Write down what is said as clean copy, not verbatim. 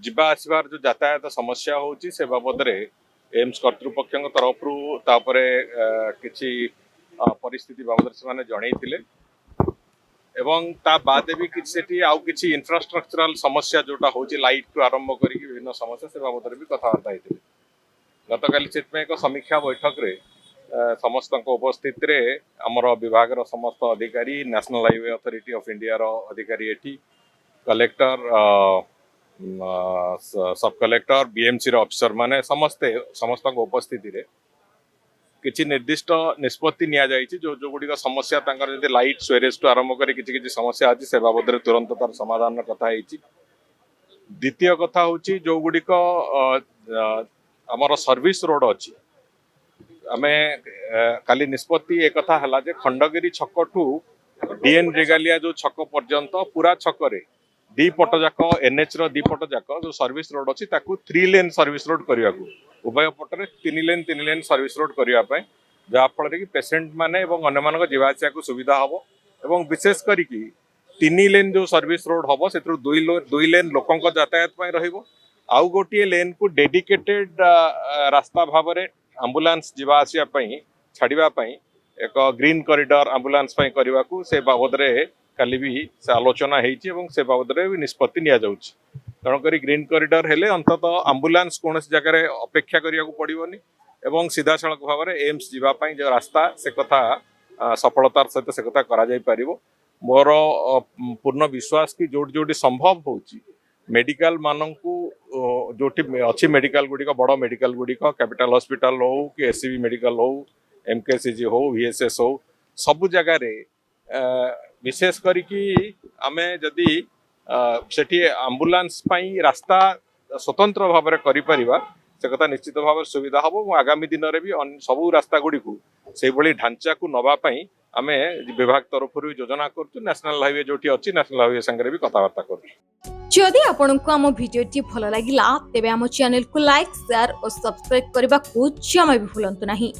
ଯିବା ଆସିବାର जो यातायात समस्या होची से बाबद रे एम्स कर्तृपक्ष तरफ किसी परिस्थिति बाबद से जनईले एवं ता बाद भी किसी आउ किसी इंफ्रास्ट्रक्चरल समस्या जोटा होची लाइट टू आरंभ करी विभिन्न समस्या से बाबद भी कथबार्ता होते गत काली से एक समीक्षा बैठक रे समस्त उपस्थित रे आमर विभाग समस्त अधिकारी national highway authority of India रो अधिकारी एठी कलेक्टर सब कलेक्टर बीएमसी रो ऑफिसर माने समस्त उपस्थिति रे किसी निर्दिष्ट निष्पत्ति निया जायछि जो जो गुडी समस्या तांकर जदि लाइट स्वेरेज टू आरंभ करी किसी किसी समस्या अछि से बाबद रे तुरंत तार समाधान कथा हेछि। द्वितीय कथा होछि जो गुडी आमर सर्विस रोड अछि आमे काली निष्पत्ति एक कथा हला जे खंडगिरी छक टू डीएन रेगालिया जो छक पर्यंत पूरा छक रे दी पट जाक एनएच रो दी पट जाक जो सर्विस रोड अछि ताकू 3 लेन सर्विस रोड करिया को उभय पटरे 3 लेन सर्विस रोड करिया पय जा फल कि पेशेंट माने एवं अन्य मानक जीवा आसिया को सुविधा हबो एवं विशेष करी कि 3 लेन जो सर्विस रोड हबो सेत्रु 2 लेन लोकंक यातायात पय रहिबो आउ गोटिए लेन को डेडिकेटेड रास्ता भावरे एम्बुलेंस जीवा आसिया पय छाड़िबा पय एक ग्रीन कॉरिडोर एम्बुलेंस पय करबा को से बाबद रे काली भी से आलोचना हेछि एवं से बाबद रे भी निष्पत्ति निया जाउछि तेणु करी ग्रीन कॉरिडोर हेले अंतत एम्बुलेंस कोनोसी जगह रे अपेक्षा करिया को पड़िबोनी एवं सीधा सड़क भाव में एम्स जीवा पय जो रास्ता से कथा सफलतार सहित से कथा करा जाय परिबो मोर पूर्ण विश्वास कि जोटी जोटी संभव होछि मेडिकल माननकु जोटी अच्छी मेडिकल गुडी बड़ मेडिकल गुडी कैपिटल हॉस्पिटल हो कि एससीबी मेडिकल हो एमकेसीजी हो वीएसएस हो सबु जगह रे विशेष करी कि आमे जदि सेठी एम्बुलेंस पई रास्ता स्वतंत्र भाव में करि परिबा से कथा निश्चित भाव सुविधा हम आगामी दिन में भी सबू रास्ता गुड़ी को से भली ढांचा को नवा पई आमे विभाग तरफ योजना करछु नेशनल हाईवे जोटी अछि नेशनल हाईवे संगे भी कथबार्ता करछु। जदि आपनको आम भिडियोटी भल लागिला तेबे आम चैनल को लाइक शेयर और सब्सक्राइब करबा को जमा भी भूलंतु नहीं।